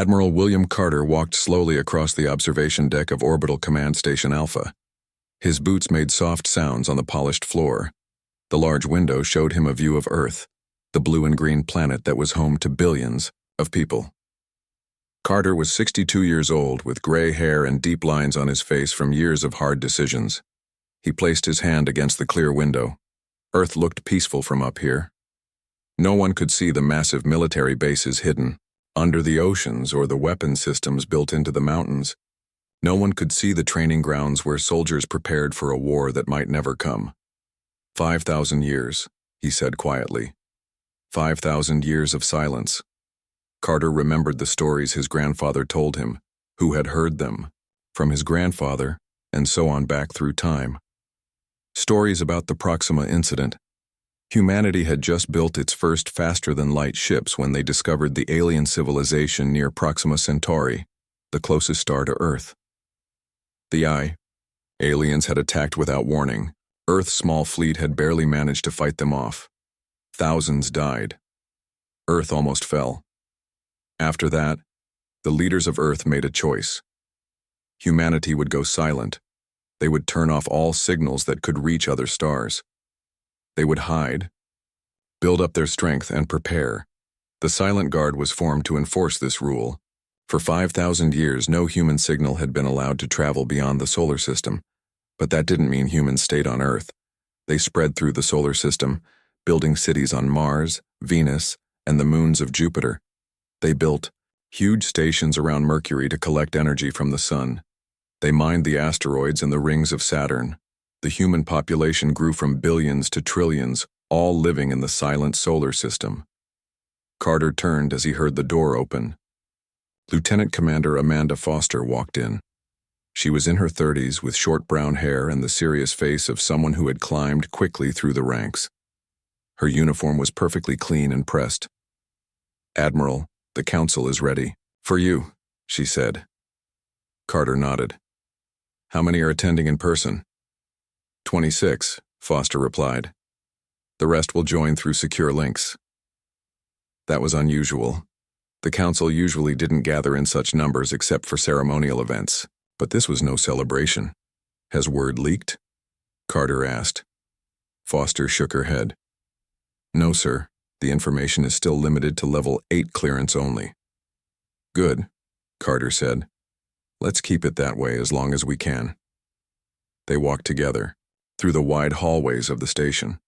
Admiral William Carter walked slowly across the observation deck of Orbital Command Station Alpha. His boots made soft sounds on the polished floor. The large window showed him a view of Earth, the blue and green planet that was home to billions of people. Carter was 62 years old, with gray hair and deep lines on his face from years of hard decisions. He placed his hand against the clear window. Earth looked peaceful from up here. No one could see the massive military bases hidden under the oceans or the weapon systems built into the mountains. No one could see the training grounds where soldiers prepared for a war that might never come. 5,000 years, he said quietly. 5,000 years of silence. Carter remembered the stories his grandfather told him, who had heard them, from his grandfather, and so on back through time. Stories about the Proxima incident. Humanity had just built its first faster-than-light ships when they discovered the alien civilization near Proxima Centauri, the closest star to Earth. Aliens had attacked without warning. Earth's small fleet had barely managed to fight them off. Thousands died. Earth almost fell. After that, the leaders of Earth made a choice. Humanity would go silent. They would turn off all signals that could reach other stars. They would hide, build up their strength, and prepare. The Silent Guard was formed to enforce this rule. For 5,000 years, no human signal had been allowed to travel beyond the solar system. But that didn't mean humans stayed on Earth. They spread through the solar system, building cities on Mars, Venus, and the moons of Jupiter. They built huge stations around Mercury to collect energy from the sun. They mined the asteroids and the rings of Saturn. The human population grew from billions to trillions, all living in the silent solar system. Carter turned as he heard the door open. Lieutenant Commander Amanda Foster walked in. She was in her 30s with short brown hair and the serious face of someone who had climbed quickly through the ranks. Her uniform was perfectly clean and pressed. "Admiral, the council is ready. For you," she said. Carter nodded. "How many are attending in person?" 26, Foster replied. "The rest will join through secure links." That was unusual. The council usually didn't gather in such numbers except for ceremonial events, but this was no celebration. "Has word leaked?" Carter asked. Foster shook her head. "No, sir. The information is still limited to level 8 clearance only." "Good," Carter said. "Let's keep it that way as long as we can." They walked together through the wide hallways of the station.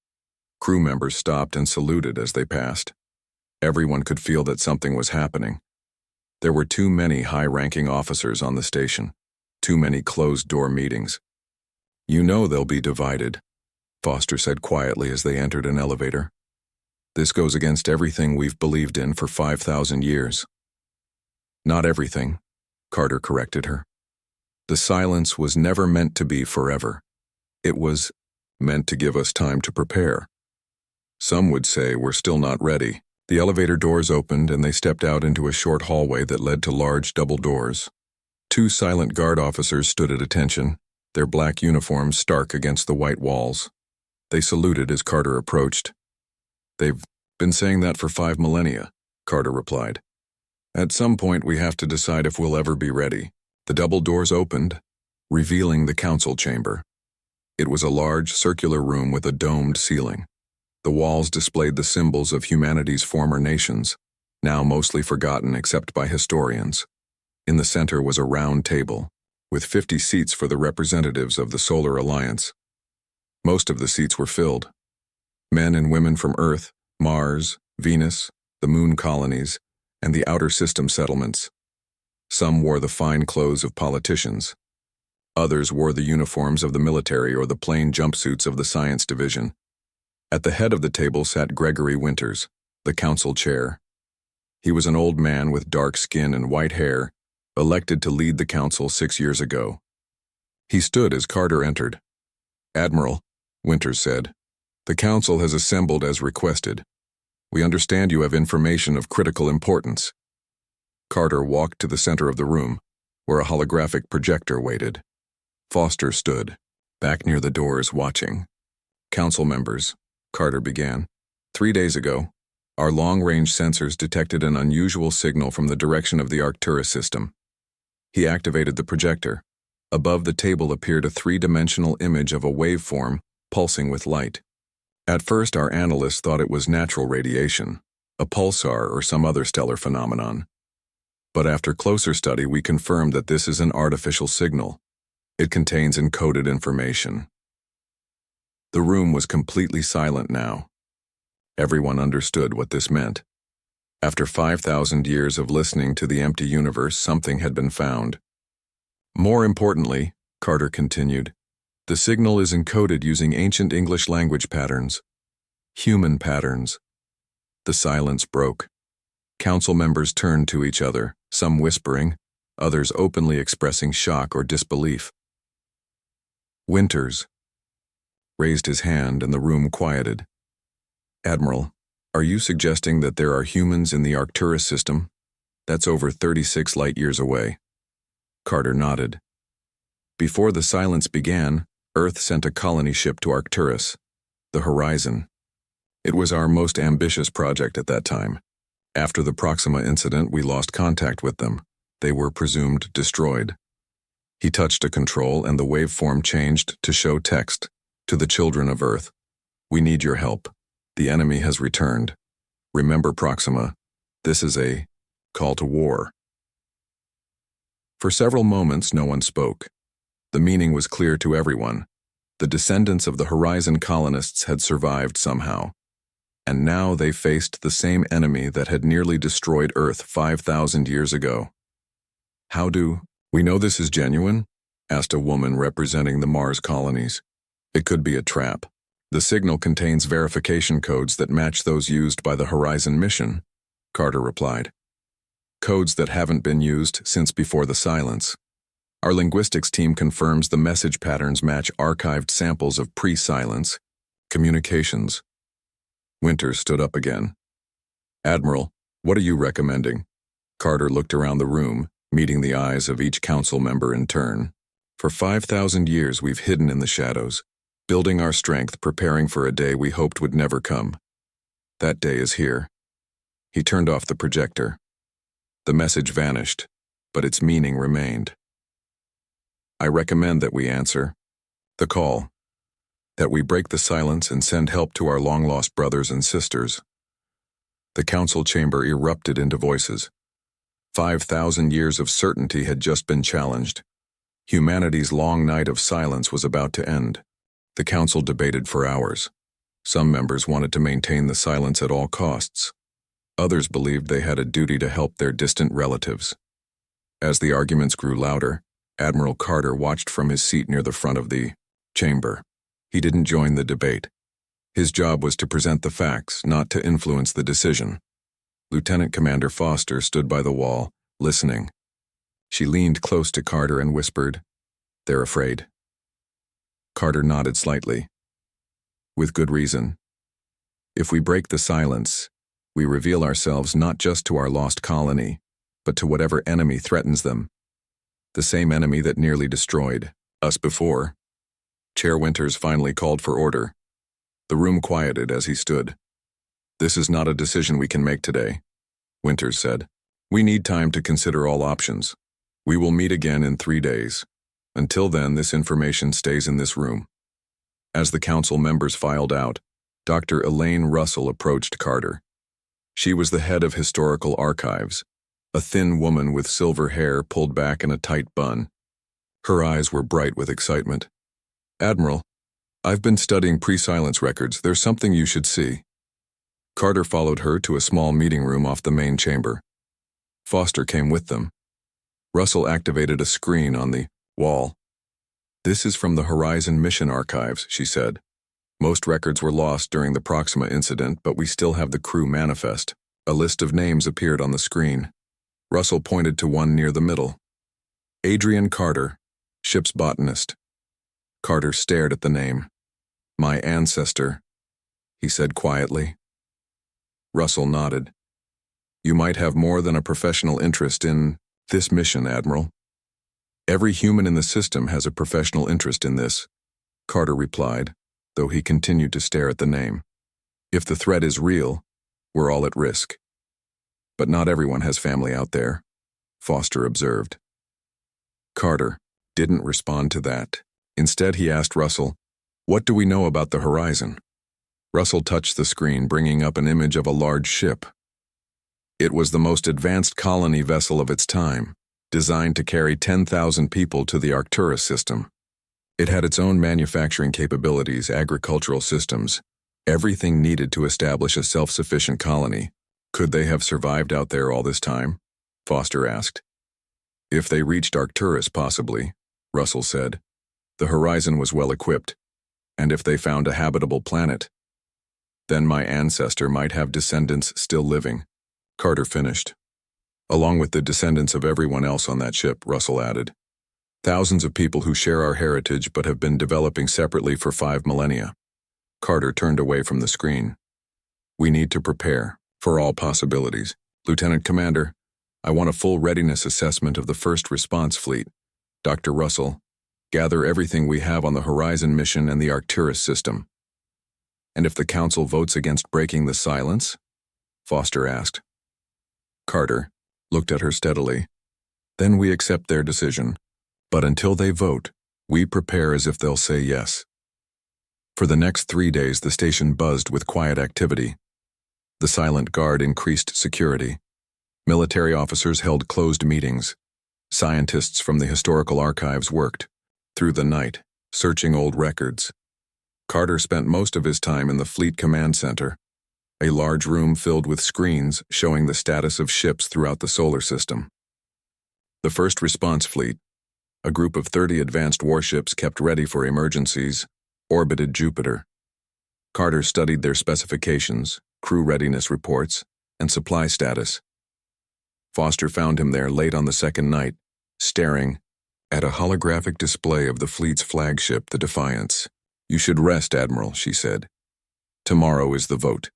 Crew members stopped and saluted as they passed. Everyone could feel that something was happening. There were too many high-ranking officers on the station, too many closed-door meetings. "You know they'll be divided," Foster said quietly as they entered an elevator. "This goes against everything we've believed in for 5,000 years. "Not everything," Carter corrected her. "The silence was never meant to be forever. It was meant to give us time to prepare. Some would say we're still not ready." The elevator doors opened and they stepped out into a short hallway that led to large double doors. 2 Silent Guard officers stood at attention, their black uniforms stark against the white walls. They saluted as Carter approached. "They've been saying that for 5 millennia, Carter replied. "At some point we have to decide if we'll ever be ready." The double doors opened, revealing the council chamber. It was a large circular room with a domed ceiling. The walls displayed the symbols of humanity's former nations, now mostly forgotten except by historians. In the center was a round table, with 50 seats for the representatives of the Solar Alliance. Most of the seats were filled. Men and women from Earth, Mars, Venus, the moon colonies, and the outer system settlements. Some wore the fine clothes of politicians. Others wore the uniforms of the military or the plain jumpsuits of the science division. At the head of the table sat Gregory Winters, the council chair. He was an old man with dark skin and white hair, elected to lead the council 6 years ago. He stood as Carter entered. "Admiral," Winters said, "the council has assembled as requested. We understand you have information of critical importance." Carter walked to the center of the room, where a holographic projector waited. Foster stood, back near the doors, watching. "Council members," Carter began. 3 days ago, Our long-range sensors detected an unusual signal from the direction of the Arcturus system. He activated the projector. Above the table appeared a three-dimensional image of a waveform pulsing with light. At first, our analysts thought it was natural radiation, a pulsar or some other stellar phenomenon. But after closer study, we confirmed that this is an artificial signal. It contains encoded information. The room was completely silent now. Everyone understood what this meant. After 5,000 years of listening to the empty universe, something had been found. More importantly, Carter continued, the signal is encoded using ancient English language patterns. Human patterns. The silence broke. Council members turned to each other, some whispering, others openly expressing shock or disbelief. Winters raised his hand and the room quieted. Admiral, are you suggesting that there are humans in the Arcturus system? That's over 36 light-years away. Carter nodded. Before the silence began, Earth sent a colony ship to Arcturus, the Horizon. It was our most ambitious project at that time. After the Proxima incident, we lost contact with them. They were presumed destroyed. He touched a control and the waveform changed to show text. To the children of Earth, we need your help. The enemy has returned. Remember Proxima. This is a call to war. For several moments, no one spoke. The meaning was clear to everyone. The descendants of the Horizon colonists had survived somehow. And now they faced the same enemy that had nearly destroyed Earth 5,000 years ago. How do we know this is genuine? Asked a woman representing the Mars colonies. It could be a trap. The signal contains verification codes that match those used by the Horizon mission, Carter replied. Codes that haven't been used since before the silence. Our linguistics team confirms the message patterns match archived samples of pre-silence communications. Winters stood up again. Admiral, what are you recommending? Carter looked around the room, meeting the eyes of each council member in turn. For 5,000 years we've hidden in the shadows, building our strength, preparing for a day we hoped would never come. That day is here. He turned off the projector. The message vanished, but its meaning remained. I recommend that we answer the call, that we break the silence and send help to our long-lost brothers and sisters. The council chamber erupted into voices. 5,000 years of certainty had just been challenged. Humanity's long night of silence was about to end. The council debated for hours. Some members wanted to maintain the silence at all costs. Others believed they had a duty to help their distant relatives. As the arguments grew louder, Admiral Carter watched from his seat near the front of the chamber. He didn't join the debate. His job was to present the facts, not to influence the decision. Lieutenant Commander Foster stood by the wall, listening. She leaned close to Carter and whispered, "They're afraid." Carter nodded slightly. With good reason. If we break the silence, we reveal ourselves not just to our lost colony, but to whatever enemy threatens them. The same enemy that nearly destroyed us before. Chair Winters finally called for order. The room quieted as he stood. This is not a decision we can make today, Winters said. We need time to consider all options. We will meet again in 3 days. Until then, this information stays in this room. As the council members filed out, Dr. Elaine Russell approached Carter. She was the head of historical archives, a thin woman with silver hair pulled back in a tight bun. Her eyes were bright with excitement. Admiral, I've been studying pre-silence records. There's something you should see. Carter followed her to a small meeting room off the main chamber. Foster came with them. Russell activated a screen on the wall. This is from the Horizon mission archives, she said. Most records were lost during the Proxima incident, but we still have the crew manifest. A list of names appeared on the screen. Russell pointed to one near the middle. Adrian Carter, ship's botanist. Carter stared at the name. My ancestor, he said quietly. Russell nodded. You might have more than a professional interest in this mission, Admiral. Every human in the system has a professional interest in this, Carter replied, though he continued to stare at the name. If the threat is real, We're all at risk. But not everyone has family out there, Foster observed. Carter didn't respond to that. Instead, he asked Russell, "What do we know about the horizon?" Russell touched the screen, bringing up an image of a large ship. It was the most advanced colony vessel of its time, designed to carry 10,000 people to the Arcturus system. It had its own manufacturing capabilities, agricultural systems, everything needed to establish a self-sufficient colony. Could they have survived out there all this time? Foster asked. If they reached Arcturus, possibly, Russell said. The horizon was well equipped, and if they found a habitable planet, then my ancestor might have descendants still living. Carter finished. Along with the descendants of everyone else on that ship, Russell added. Thousands of people who share our heritage but have been developing separately for 5 millennia. Carter turned away from the screen. We need to prepare for all possibilities. Lieutenant Commander, I want a full readiness assessment of the first response fleet. Dr. Russell, gather everything we have on the Horizon mission and the Arcturus system. And if the Council votes against breaking the silence? Foster asked. Carter looked at her steadily. Then we accept their decision. But until they vote, we prepare as if they'll say yes. For the next 3 days, the station buzzed with quiet activity. The silent guard increased security. Military officers held closed meetings. Scientists from the historical archives worked, through the night, searching old records. Carter spent most of his time in the Fleet Command Center, a large room filled with screens showing the status of ships throughout the solar system. The first response fleet, a group of 30 advanced warships kept ready for emergencies, orbited Jupiter. Carter studied their specifications, crew readiness reports, and supply status. Foster found him there late on the second night, staring at a holographic display of the fleet's flagship, the Defiance. You should rest, Admiral, she said. Tomorrow is the vote.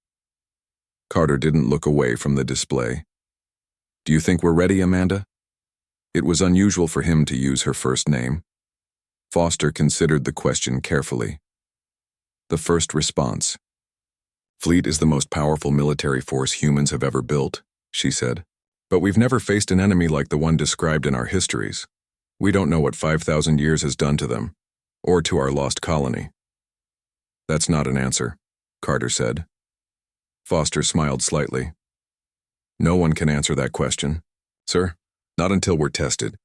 Carter didn't look away from the display. Do you think we're ready, Amanda? It was unusual for him to use her first name. Foster considered the question carefully. The first response. Fleet is the most powerful military force humans have ever built, she said. But we've never faced an enemy like the one described in our histories. We don't know what 5,000 years has done to them, or to our lost colony. That's not an answer, Carter said. Foster smiled slightly. No one can answer that question, sir, not until we're tested.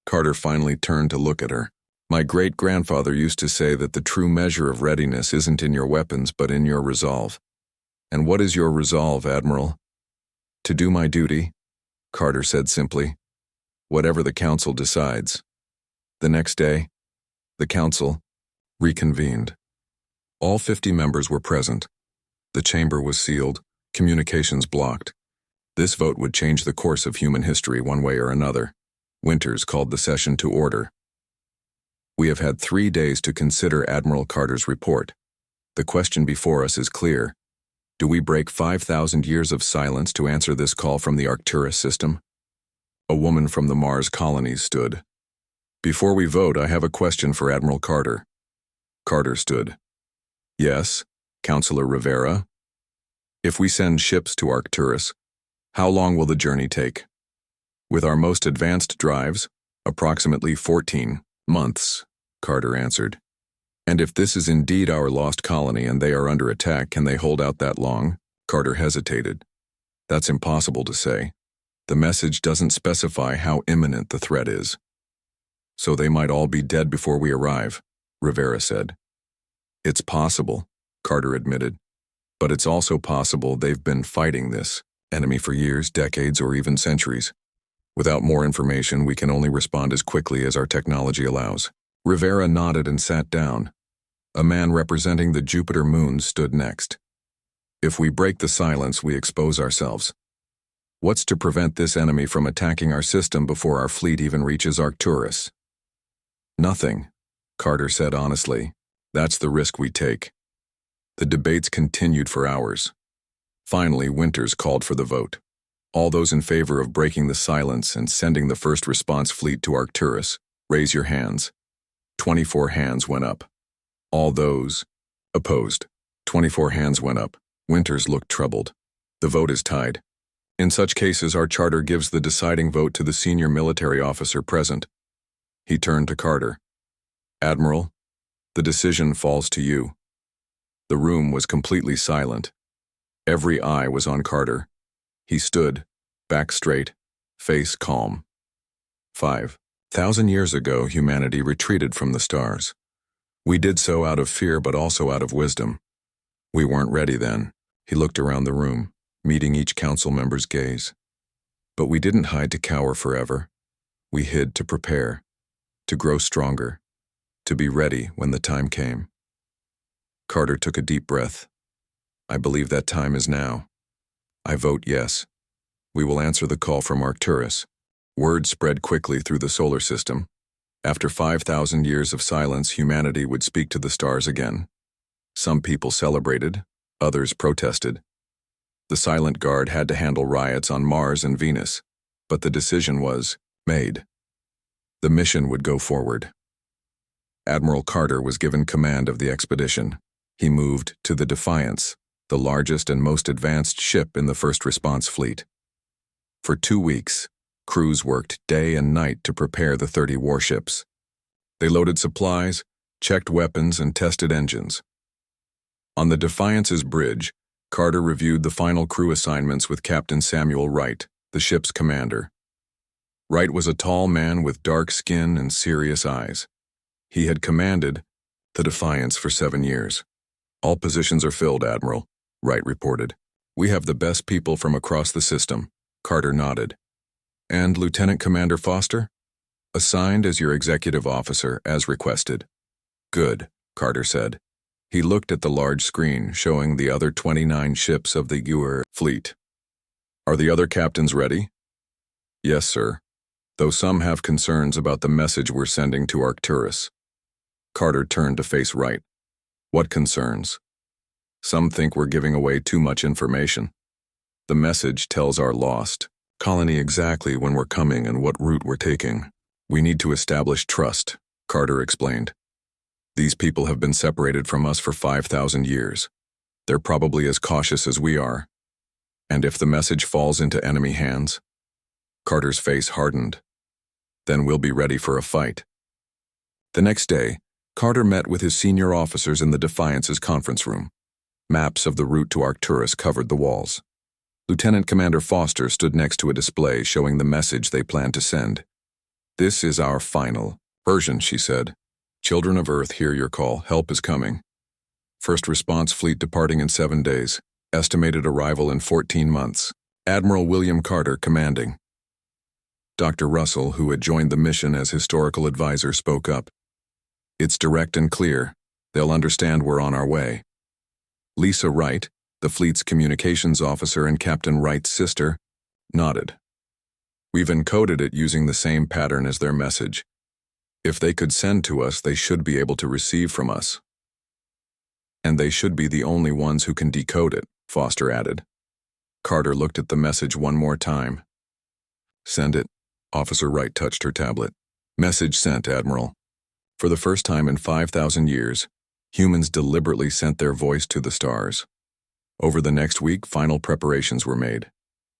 Carter finally turned to look at her. My great-grandfather used to say that the true measure of readiness isn't in your weapons but in your resolve. And what is your resolve, Admiral? To do my duty, Carter said simply. Whatever the Council decides. The next day, the Council reconvened. All 50 members were present. The chamber was sealed, communications blocked. This vote would change the course of human history one way or another. Winters called the session to order. We have had 3 days to consider Admiral Carter's report. The question before us is clear. Do we break 5,000 years of silence to answer this call from the Arcturus system? A woman from the Mars colonies stood. Before we vote, I have a question for Admiral Carter. Carter stood. Yes, Counselor Rivera. If we send ships to Arcturus, how long will the journey take? With our most advanced drives, approximately 14 months, Carter answered. And if this is indeed our lost colony and they are under attack, can they hold out that long? Carter hesitated. That's impossible to say. The message doesn't specify how imminent the threat is. So they might all be dead before we arrive, Rivera said. It's possible, Carter admitted. But it's also possible they've been fighting this enemy for years, decades, or even centuries. Without more information, we can only respond as quickly as our technology allows. Rivera nodded and sat down. A man representing the Jupiter moons stood next. If we break the silence, we expose ourselves. What's to prevent this enemy from attacking our system before our fleet even reaches Arcturus? Nothing, Carter said honestly. That's the risk we take. The debates continued for hours. Finally, Winters called for the vote. All those in favor of breaking the silence and sending the first response fleet to Arcturus, raise your hands. 24 hands went up. All those opposed. 24 hands went up. Winters looked troubled. The vote is tied. In such cases, our charter gives the deciding vote to the senior military officer present. He turned to Carter. Admiral, the decision falls to you. The room was completely silent. Every eye was on Carter. He stood, back straight, face calm. 5,000 years ago, humanity retreated from the stars. We did so out of fear, but also out of wisdom. We weren't ready then. He looked around the room, meeting each council member's gaze. But we didn't hide to cower forever. We hid to prepare, to grow stronger, to be ready when the time came. Carter took a deep breath. I believe that time is now. I vote yes. We will answer the call from Arcturus. Word spread quickly through the solar system. After 5,000 years of silence, humanity would speak to the stars again. Some people celebrated, others protested. The Silent Guard had to handle riots on Mars and Venus, but the decision was made. The mission would go forward. Admiral Carter was given command of the expedition. He moved to the Defiance, the largest and most advanced ship in the first response fleet. For 2 weeks, crews worked day and night to prepare the 30 warships. They loaded supplies, checked weapons, and tested engines. On the Defiance's bridge, Carter reviewed the final crew assignments with Captain Samuel Wright, the ship's commander. Wright was a tall man with dark skin and serious eyes. He had commanded the Defiance for 7 years. All positions are filled, Admiral, Wright reported. We have the best people from across the system. Carter nodded. And Lieutenant Commander Foster? Assigned as your executive officer, as requested. Good, Carter said. He looked at the large screen showing the other 29 ships of the HFY fleet. Are the other captains ready? Yes, sir. Though some have concerns about the message we're sending to Arcturus. Carter turned to face Wright. What concerns? Some think we're giving away too much information. The message tells our lost colony exactly when we're coming and what route we're taking. We need to establish trust, Carter explained. These people have been separated from us for 5,000 years. They're probably as cautious as we are. And if the message falls into enemy hands? Carter's face hardened. Then we'll be ready for a fight. The next day, Carter met with his senior officers in the Defiance's conference room. Maps of the route to Arcturus covered the walls. Lieutenant Commander Foster stood next to a display showing the message they planned to send. This is our final version, she said. Children of Earth, hear your call. Help is coming. First response fleet departing in 7 days. Estimated arrival in 14 months. Admiral William Carter commanding. Dr. Russell, who had joined the mission as historical advisor, spoke up. It's direct and clear. They'll understand we're on our way. Lisa Wright, the fleet's communications officer and Captain Wright's sister, nodded. We've encoded it using the same pattern as their message. If they could send to us, they should be able to receive from us. And they should be the only ones who can decode it, Foster added. Carter looked at the message one more time. Send it. Officer Wright touched her tablet. Message sent, Admiral. For the first time in 5,000 years, humans deliberately sent their voice to the stars. Over the next week, final preparations were made.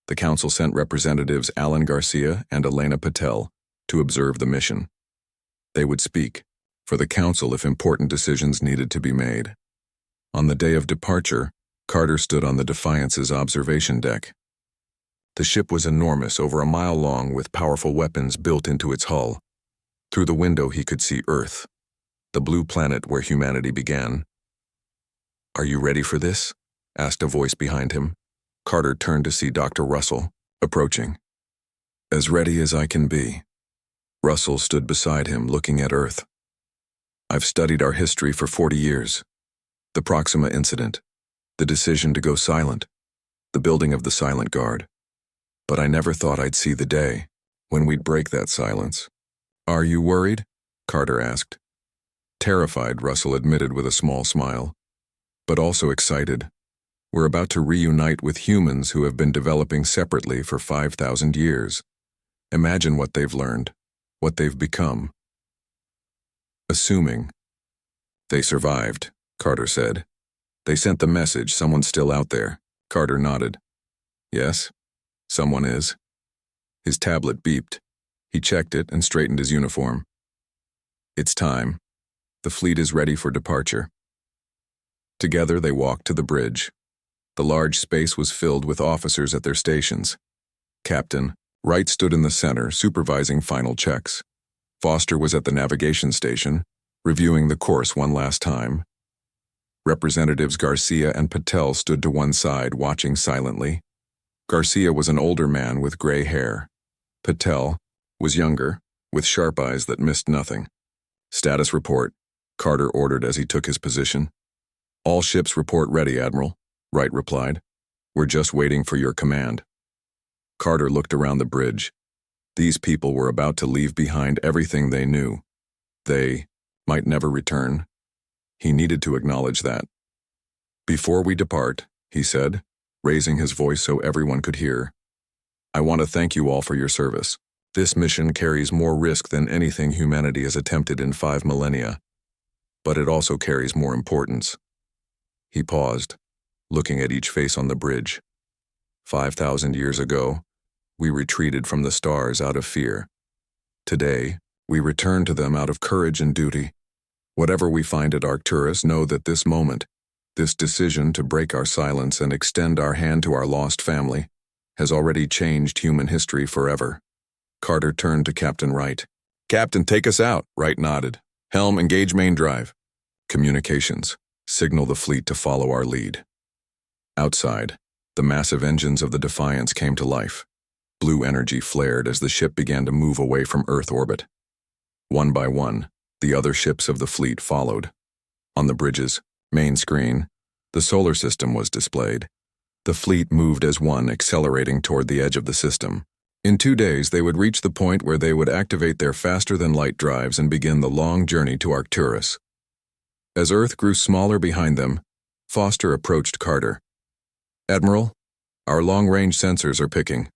The council sent representatives Alan Garcia and Elena Patel to observe the mission. They would speak for the council if important decisions needed to be made. On the day of departure, Carter stood on the Defiance's observation deck. The ship was enormous, over a mile long, with powerful weapons built into its hull. Through the window he could see Earth, the blue planet where humanity began. Are you ready for this? Asked a voice behind him. Carter turned to see Dr. Russell, approaching. As ready as I can be. Russell stood beside him, looking at Earth. I've studied our history for 40 years. The Proxima incident, the decision to go silent, the building of the Silent Guard. But I never thought I'd see the day when we'd break that silence. Are you worried? Carter asked. Terrified, Russell admitted with a small smile. But also excited. We're about to reunite with humans who have been developing separately for 5,000 years. Imagine what they've learned, what they've become. Assuming. They survived, Carter said. They sent the message, someone's still out there. Carter nodded. Yes, someone is. His tablet beeped. He checked it and straightened his uniform. It's time. The fleet is ready for departure. Together they walked to the bridge. The large space was filled with officers at their stations. Captain Wright stood in the center, supervising final checks. Foster was at the navigation station, reviewing the course one last time. Representatives Garcia and Patel stood to one side, watching silently. Garcia was an older man with gray hair. Patel was younger, with sharp eyes that missed nothing. Status report, Carter ordered as he took his position. All ships report ready, Admiral, Wright replied. We're just waiting for your command. Carter looked around the bridge. These people were about to leave behind everything they knew. They might never return. He needed to acknowledge that. Before we depart, he said, raising his voice so everyone could hear, I want to thank you all for your service. This mission carries more risk than anything humanity has attempted in 5 millennia, but it also carries more importance. He paused, looking at each face on the bridge. 5,000 years ago, we retreated from the stars out of fear. Today, we return to them out of courage and duty. Whatever we find at Arcturus, know that this moment, this decision to break our silence and extend our hand to our lost family, has already changed human history forever. Carter turned to Captain Wright. Captain, take us out, Wright nodded. Helm, engage main drive. Communications, signal the fleet to follow our lead. Outside, the massive engines of the Defiance came to life. Blue energy flared as the ship began to move away from Earth orbit. One by one, the other ships of the fleet followed. On the bridge's main screen, the solar system was displayed. The fleet moved as one, accelerating toward the edge of the system. In 2 days, they would reach the point where they would activate their faster-than-light drives and begin the long journey to Arcturus. As Earth grew smaller behind them, Foster approached Carter. Admiral, our long-range sensors are picking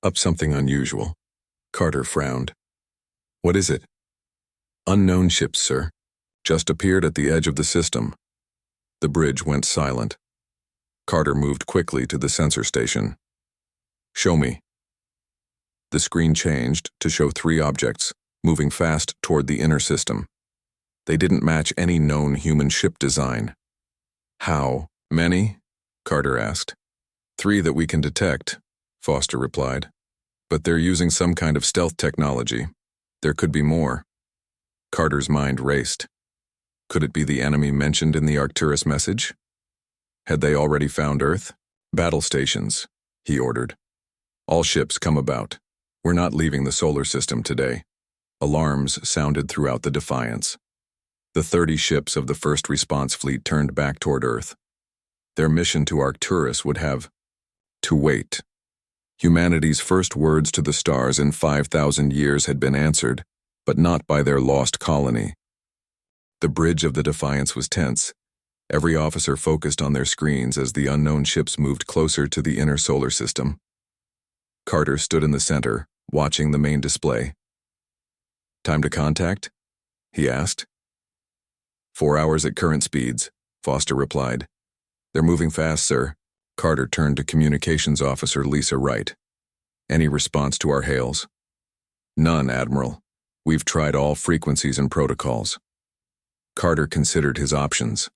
up something unusual. Carter frowned. What is it? Unknown ships, sir. Just appeared at the edge of the system. The bridge went silent. Carter moved quickly to the sensor station. Show me. The screen changed to show 3 objects, moving fast toward the inner system. They didn't match any known human ship design. How many? Carter asked. 3 that we can detect, Foster replied. But they're using some kind of stealth technology. There could be more. Carter's mind raced. Could it be the enemy mentioned in the Arcturus message? Had they already found Earth? Battle stations, he ordered. All ships come about. We're not leaving the solar system today. Alarms sounded throughout the Defiance. The 30 ships of the first response fleet turned back toward Earth. Their mission to Arcturus would have to wait. Humanity's first words to the stars in 5,000 years had been answered, but not by their lost colony. The bridge of the Defiance was tense. Every officer focused on their screens as the unknown ships moved closer to the inner solar system. Carter stood in the center, watching the main display. Time to contact? He asked. 4 hours at current speeds, Foster replied. They're moving fast, sir. Carter turned to Communications Officer Lisa Wright. Any response to our hails? None, Admiral. We've tried all frequencies and protocols. Carter considered his options.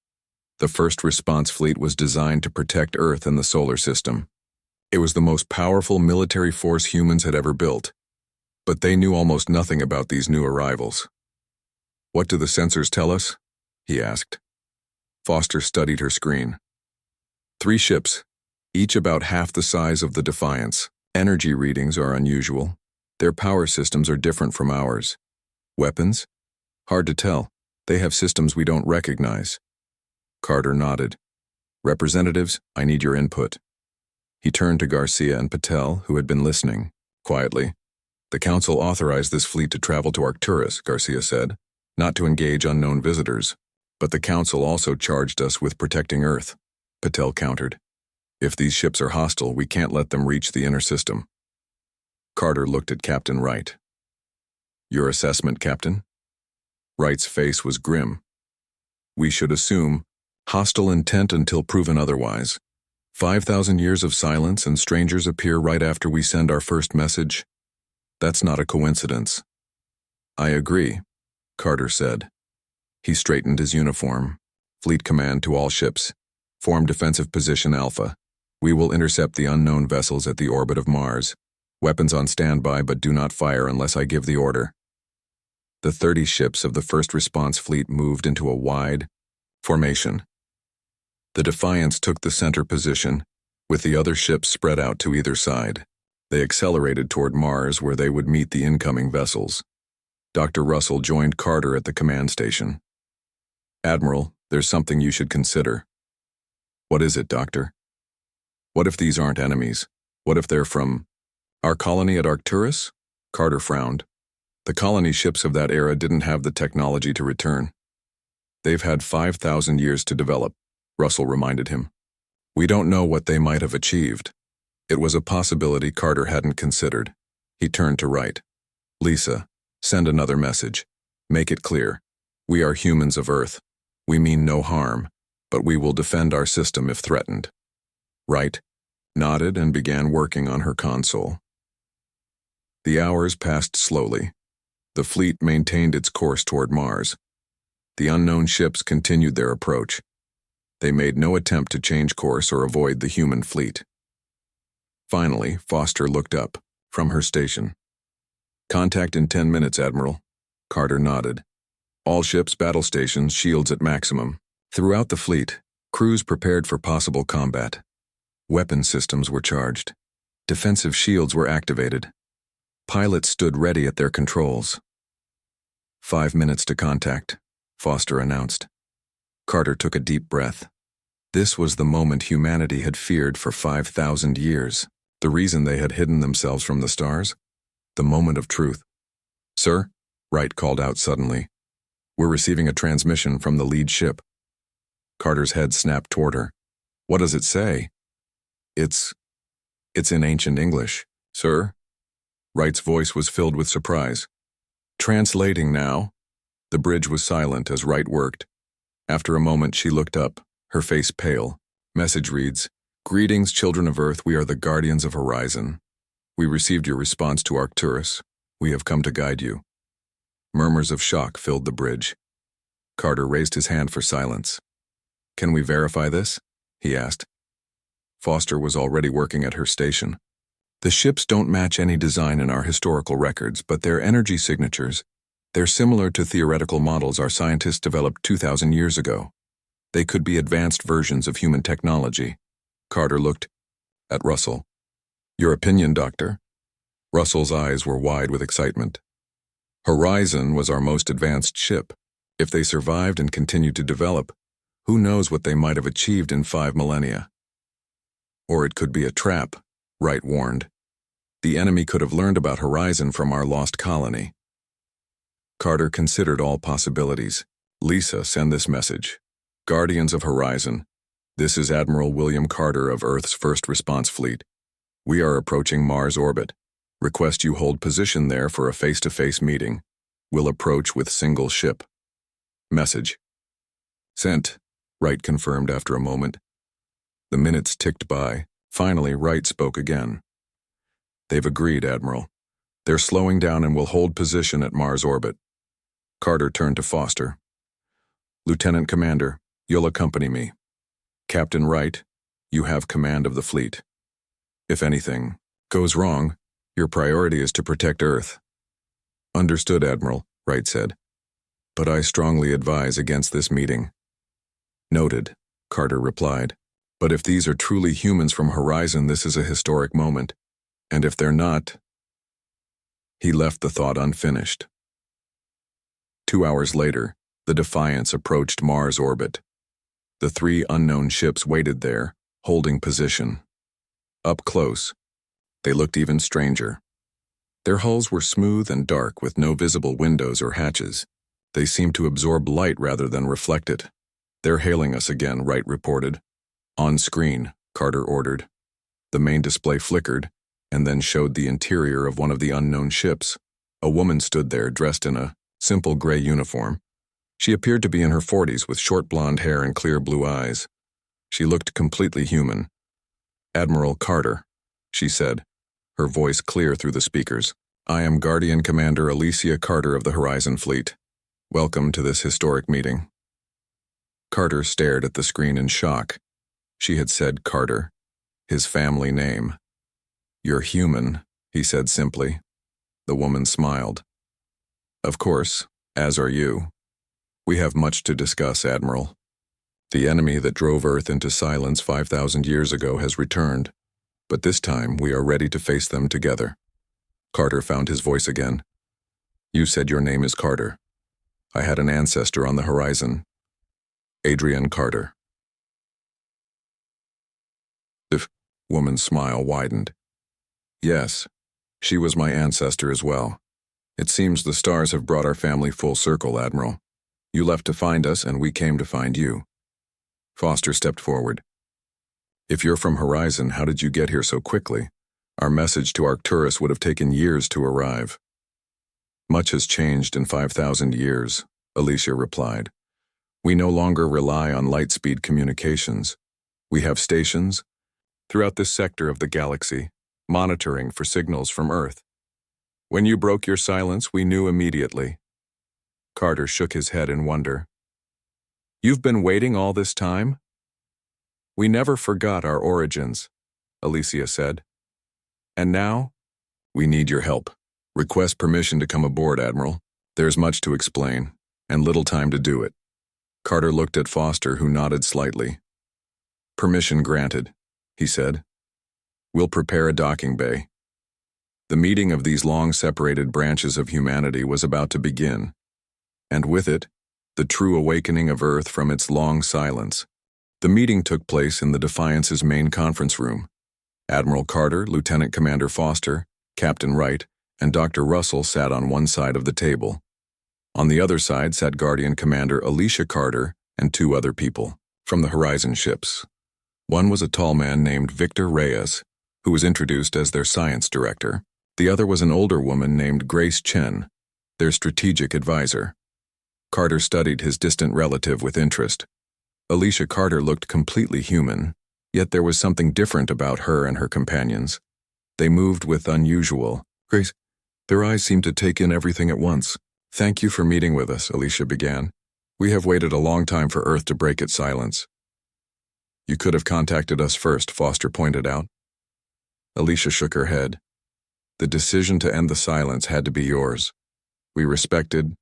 The first response fleet was designed to protect Earth and the solar system. It was the most powerful military force humans had ever built, but they knew almost nothing about these new arrivals. What do the sensors tell us? He asked. Foster studied her screen. 3 ships, each about half the size of the Defiance. Energy readings are unusual. Their power systems are different from ours. Weapons? Hard to tell. They have systems we don't recognize. Carter nodded. Representatives, I need your input. He turned to Garcia and Patel, who had been listening, quietly. The Council authorized this fleet to travel to Arcturus, Garcia said, not to engage unknown visitors. But the Council also charged us with protecting Earth, Patel countered. If these ships are hostile, we can't let them reach the inner system. Carter looked at Captain Wright. Your assessment, Captain? Wright's face was grim. We should assume hostile intent until proven otherwise. 5,000 years of silence and strangers appear right after we send our first message? That's not a coincidence. I agree, Carter said. He straightened his uniform. Fleet command to all ships. Form defensive position Alpha. We will intercept the unknown vessels at the orbit of Mars. Weapons on standby, but do not fire unless I give the order. The 30 ships of the first response fleet moved into a wide formation. The Defiance took the center position, with the other ships spread out to either side. They accelerated toward Mars, where they would meet the incoming vessels. Dr. Russell joined Carter at the command station. Admiral, there's something you should consider. What is it, Doctor? What if these aren't enemies? What if they're from our colony at Arcturus? Carter frowned. The colony ships of that era didn't have the technology to return. They've had 5,000 years to develop, Russell reminded him. We don't know what they might have achieved. It was a possibility Carter hadn't considered. He turned to Wright. Lisa, send another message. Make it clear. We are humans of Earth. We mean no harm, but we will defend our system if threatened. Wright nodded and began working on her console. The hours passed slowly. The fleet maintained its course toward Mars. The unknown ships continued their approach. They made no attempt to change course or avoid the human fleet. Finally, Foster looked up from her station. Contact in 10 minutes, Admiral. Carter nodded. All ships, battle stations, shields at maximum. Throughout the fleet, crews prepared for possible combat. Weapon systems were charged. Defensive shields were activated. Pilots stood ready at their controls. 5 minutes to contact, Foster announced. Carter took a deep breath. This was the moment humanity had feared for 5,000 years. The reason they had hidden themselves from the stars? The moment of truth. Sir, Wright called out suddenly. We're receiving a transmission from the lead ship. Carter's head snapped toward her. What does it say? It's in ancient English, sir. Wright's voice was filled with surprise. Translating now. The bridge was silent as Wright worked. After a moment, she looked up, her face pale. Message reads, Greetings, children of Earth, we are the guardians of Horizon. We received your response to Arcturus. We have come to guide you. Murmurs of shock filled the bridge. Carter raised his hand for silence. Can we verify this? He asked. Foster was already working at her station. The ships don't match any design in our historical records, but their energy signatures, they're similar to theoretical models our scientists developed 2,000 years ago. They could be advanced versions of human technology. Carter looked at Russell. Your opinion, Doctor? Russell's eyes were wide with excitement. Horizon was our most advanced ship. If they survived and continued to develop, who knows what they might have achieved in 5 millennia? Or it could be a trap, Wright warned. The enemy could have learned about Horizon from our lost colony. Carter considered all possibilities. Lisa, send this message. Guardians of Horizon. This is Admiral William Carter of Earth's First Response Fleet. We are approaching Mars orbit. Request you hold position there for a face-to-face meeting. Will approach with single ship. Message. Sent, Wright confirmed after a moment. The minutes ticked by. Finally, Wright spoke again. They've agreed, Admiral. They're slowing down and will hold position at Mars orbit. Carter turned to Foster. Lieutenant Commander, you'll accompany me. Captain Wright, you have command of the fleet. If anything goes wrong, your priority is to protect Earth. Understood, Admiral, Wright said. But I strongly advise against this meeting. Noted, Carter replied. But if these are truly humans from Horizon, this is a historic moment. And if they're not... He left the thought unfinished. 2 hours later, the Defiance approached Mars orbit. The 3 unknown ships waited there, holding position. Up close, they looked even stranger. Their hulls were smooth and dark with no visible windows or hatches. They seemed to absorb light rather than reflect it. They're hailing us again, Wright reported. On screen, Carter ordered. The main display flickered, and then showed the interior of one of the unknown ships. A woman stood there dressed in a simple gray uniform. She appeared to be in her 40s with short blonde hair and clear blue eyes. She looked completely human. Admiral Carter, she said, her voice clear through the speakers. I am Guardian Commander Alicia Carter of the Horizon Fleet. Welcome to this historic meeting. Carter stared at the screen in shock. She had said Carter, his family name. You're human, he said simply. The woman smiled. Of course, as are you. We have much to discuss, Admiral. The enemy that drove Earth into silence 5,000 years ago has returned, but this time we are ready to face them together. Carter found his voice again. You said your name is Carter. I had an ancestor on the horizon. Adrian Carter. The woman's smile widened. Yes, she was my ancestor as well. It seems the stars have brought our family full circle, Admiral. You left to find us, and we came to find you. Foster stepped forward. If you're from Horizon, how did you get here so quickly? Our message to Arcturus would have taken years to arrive. Much has changed in 5,000 years, Alicia replied. We no longer rely on light-speed communications. We have stations throughout this sector of the galaxy, monitoring for signals from Earth. When you broke your silence, we knew immediately. Carter shook his head in wonder. You've been waiting all this time? We never forgot our origins, Alicia said. And now? We need your help. Request permission to come aboard, Admiral. There's much to explain, and little time to do it. Carter looked at Foster, who nodded slightly. Permission granted, he said. We'll prepare a docking bay. The meeting of these long-separated branches of humanity was about to begin, and with it, the true awakening of Earth from its long silence. The meeting took place in the Defiance's main conference room. Admiral Carter, Lieutenant Commander Foster, Captain Wright, and Dr. Russell sat on one side of the table. On the other side sat Guardian Commander Alicia Carter and two other people from the Horizon ships. One was a tall man named Victor Reyes, who was introduced as their science director. The other was an older woman named Grace Chen, their strategic advisor. Carter studied his distant relative with interest. Alicia Carter looked completely human, yet there was something different about her and her companions. They moved with unusual grace. Their eyes seemed to take in everything at once. Thank you for meeting with us, Alicia began. We have waited a long time for Earth to break its silence. You could have contacted us first, Foster pointed out. Alicia shook her head. The decision to end the silence had to be yours. We respected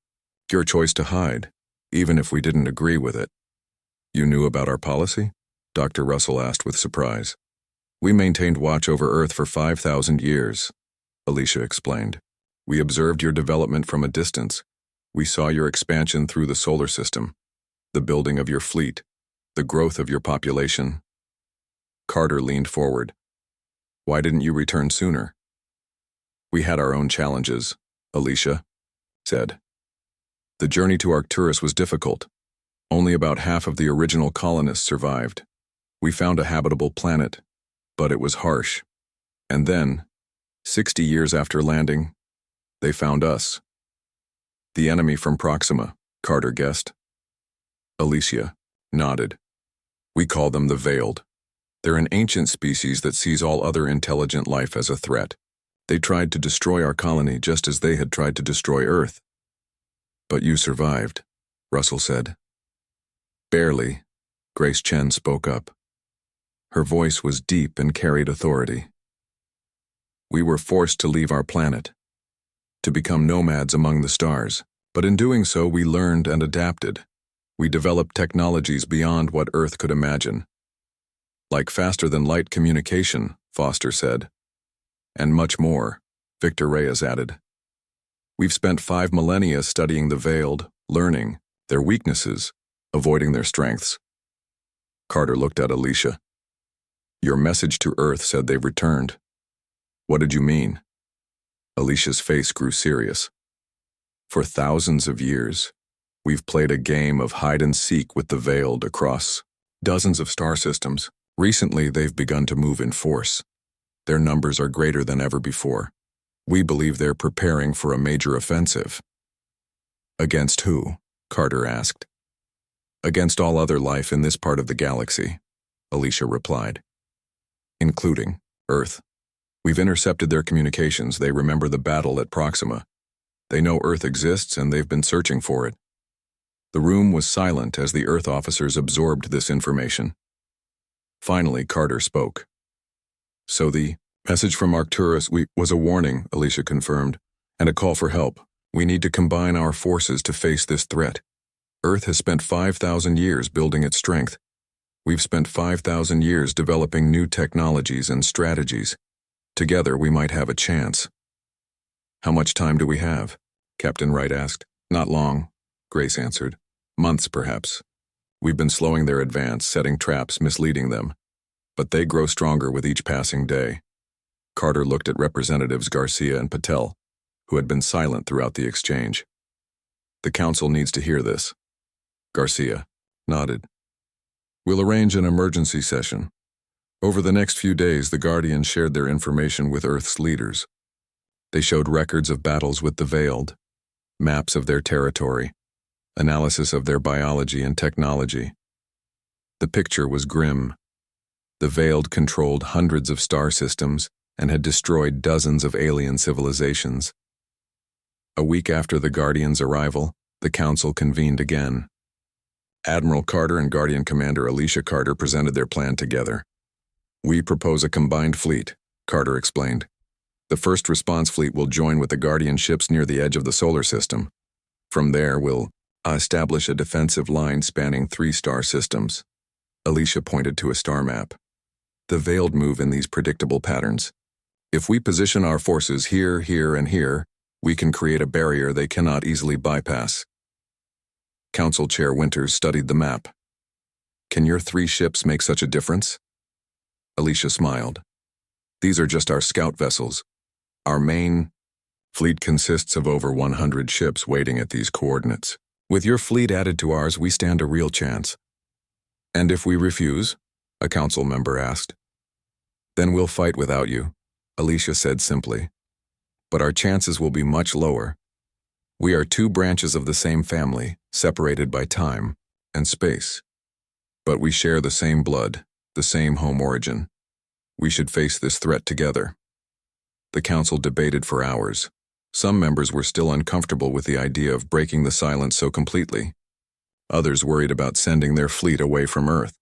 your choice to hide, even if we didn't agree with it. You knew about our policy? Dr. Russell asked with surprise. We maintained watch over Earth for 5,000 years, Alicia explained. We observed your development from a distance. We saw your expansion through the solar system, the building of your fleet, the growth of your population. Carter leaned forward. Why didn't you return sooner? We had our own challenges, Alicia said. The journey to Arcturus was difficult. Only about half of the original colonists survived. We found a habitable planet, but it was harsh. And then, 60 years after landing, they found us. The enemy from Proxima, Carter guessed. Alicia nodded. We call them the Veiled. They're an ancient species that sees all other intelligent life as a threat. They tried to destroy our colony just as they had tried to destroy Earth. But you survived, Russell said. Barely, Grace Chen spoke up. Her voice was deep and carried authority. We were forced to leave our planet, to become nomads among the stars, but in doing so we learned and adapted. We developed technologies beyond what Earth could imagine. Like faster-than-light communication, Foster said. And much more, Victor Reyes added. We've spent 5 millennia studying the Veiled, learning their weaknesses, avoiding their strengths. Carter looked at Alicia. Your message to Earth said they've returned. What did you mean? Alicia's face grew serious. For thousands of years, we've played a game of hide-and-seek with the Veiled across dozens of star systems. Recently, they've begun to move in force. Their numbers are greater than ever before. We believe they're preparing for a major offensive. Against who? Carter asked. Against all other life in this part of the galaxy, Alicia replied. including Earth. We've intercepted their communications. They remember the battle at Proxima. They know Earth exists and they've been searching for it. The room was silent as the Earth officers absorbed this information. Finally, Carter spoke. So the message from Arcturus was a warning, Alicia confirmed, and a call for help. We need to combine our forces to face this threat. Earth has spent 5,000 years building its strength. We've spent 5,000 years developing new technologies and strategies. Together, we might have a chance. How much time do we have? Captain Wright asked. Not long, Grace answered. Months, perhaps. We've been slowing their advance, setting traps, misleading them. But they grow stronger with each passing day. Carter looked at Representatives Garcia and Patel, who had been silent throughout the exchange. The Council needs to hear this. Garcia nodded. We'll arrange an emergency session. Over the next few days, the Guardians shared their information with Earth's leaders. They showed records of battles with the Veiled, maps of their territory, analysis of their biology and technology. The picture was grim. The Veiled controlled hundreds of star systems and had destroyed dozens of alien civilizations. A week after the Guardians' arrival, the Council convened again. Admiral Carter and Guardian Commander Alicia Carter presented their plan together. We propose a combined fleet, Carter explained. The first response fleet will join with the Guardian ships near the edge of the solar system. From there, we'll establish a defensive line spanning 3 star systems. Alicia pointed to a star map. The Veiled move in these predictable patterns. If we position our forces here, here, and here, we can create a barrier they cannot easily bypass. Council Chair Winters studied the map. Can your 3 ships make such a difference? Alicia smiled. These are just our scout vessels. Our main fleet consists of over 100 ships waiting at these coordinates. With your fleet added to ours, we stand a real chance. And if we refuse? A council member asked. Then we'll fight without you, Alicia said simply. But our chances will be much lower. We are 2 branches of the same family, separated by time and space. But we share the same blood, the same home origin. We should face this threat together. The council debated for hours. Some members were still uncomfortable with the idea of breaking the silence so completely. Others worried about sending their fleet away from Earth.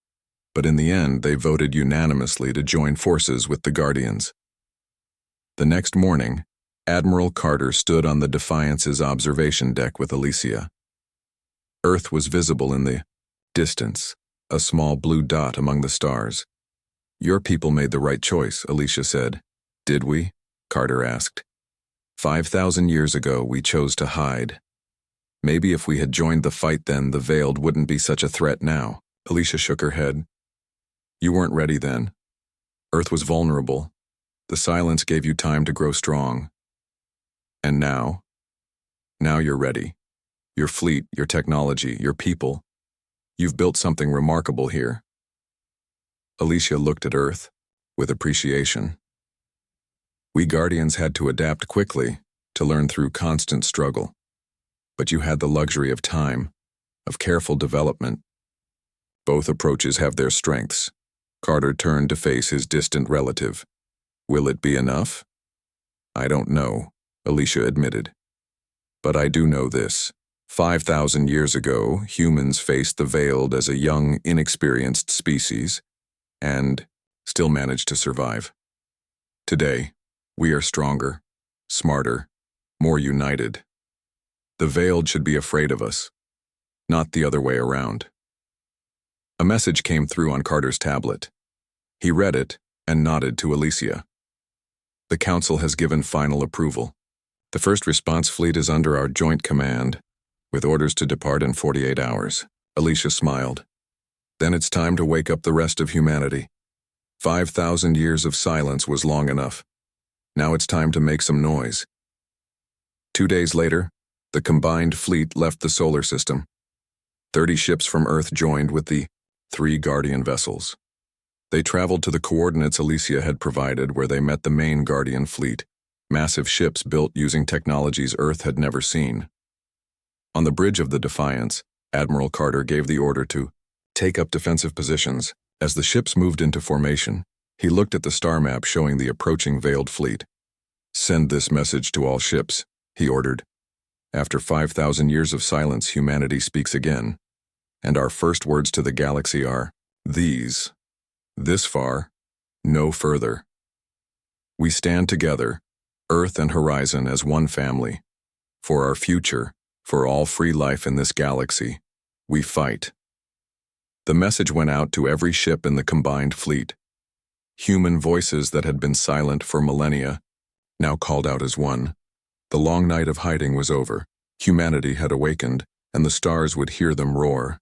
But in the end, they voted unanimously to join forces with the Guardians. The next morning, Admiral Carter stood on the Defiance's observation deck with Alicia. Earth was visible in the distance, a small blue dot among the stars. Your people made the right choice, Alicia said. Did we? Carter asked. 5,000 years ago, we chose to hide. Maybe if we had joined the fight then, the Veiled wouldn't be such a threat now. Alicia shook her head. You weren't ready then. Earth was vulnerable. The silence gave you time to grow strong. And now? Now you're ready. Your fleet, your technology, your people. You've built something remarkable here. Alicia looked at Earth with appreciation. We Guardians had to adapt quickly, to learn through constant struggle. But you had the luxury of time, of careful development. Both approaches have their strengths. Carter turned to face his distant relative. Will it be enough? I don't know, Alicia admitted. But I do know this. 5,000 years ago, humans faced the Veiled as a young, inexperienced species, and still managed to survive. Today, we are stronger, smarter, more united. The Veiled should be afraid of us, not the other way around. A message came through on Carter's tablet. He read it and nodded to Alicia. The Council has given final approval. The first response fleet is under our joint command, with orders to depart in 48 hours. Alicia smiled. Then it's time to wake up the rest of humanity. 5,000 years of silence was long enough. Now it's time to make some noise. 2 days later, the combined fleet left the solar system. 30 ships from Earth joined with the 3 Guardian vessels. They traveled to the coordinates Alicia had provided where they met the main Guardian fleet, massive ships built using technologies Earth had never seen. On the bridge of the Defiance, Admiral Carter gave the order to take up defensive positions. As the ships moved into formation, He looked at the star map showing the approaching veiled fleet. "Send this message to all ships," he ordered. "After 5,000 years of silence, humanity speaks again. And our first words to the galaxy are, these. This far, no further. We stand together, Earth and Horizon as one family. For our future, for all free life in this galaxy, we fight." The message went out to every ship in the combined fleet. Human voices that had been silent for millennia now called out as one. The long night of hiding was over. Humanity had awakened, and the stars would hear them roar.